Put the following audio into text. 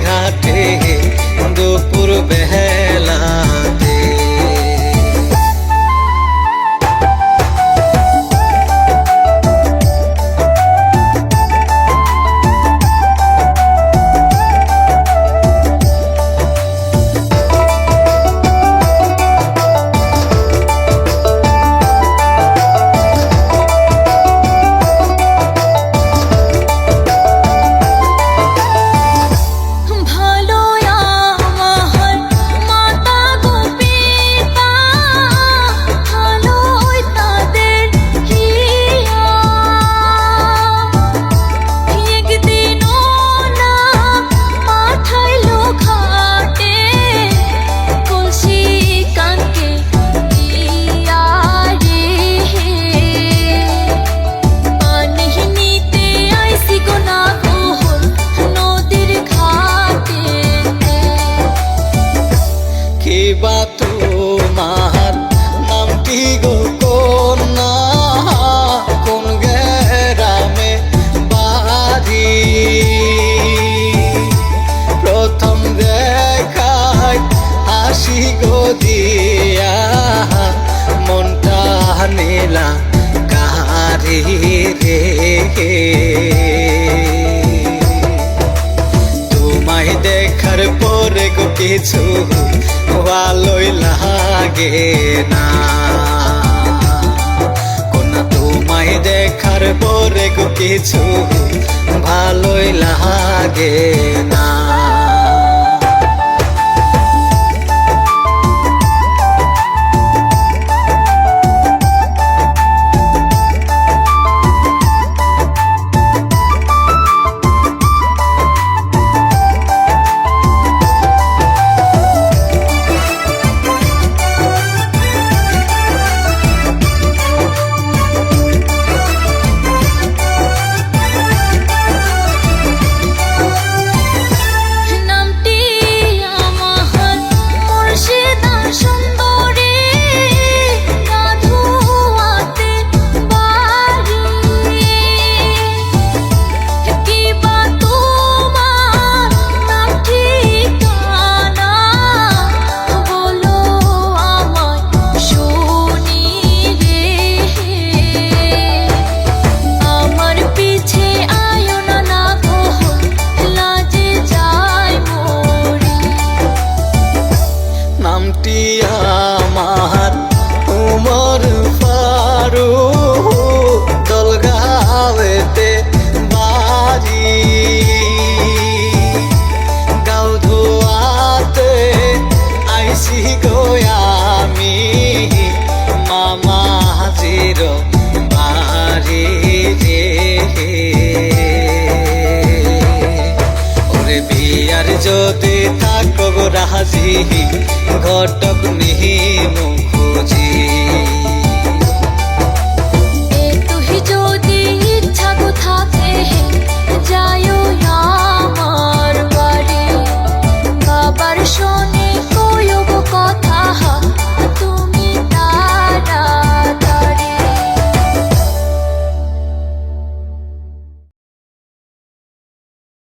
ঘাটে দুপুর বেলাতে। কিবা তোমার নামটি গো কন্যা, কোন গ্রামে বাড়ি? প্রথম দেখায় হাসি গো দিয়া মনটা নিলা কারি রে। তোমায় দেখার পরে গো কিছু ভালোই লাগে না, কোনা তোমায় দেখার পরে গো কিছু ভালোই লাগে না। নামটি আমার উমর ফারুক, দলগাঁওতে বাড়ি। গাঁও ধোয়াতে আইসি গো আমি মামাজির বাড়ি রে। ওরে বিয়ার যদি থাকো রাজি ঘটক নিহিনু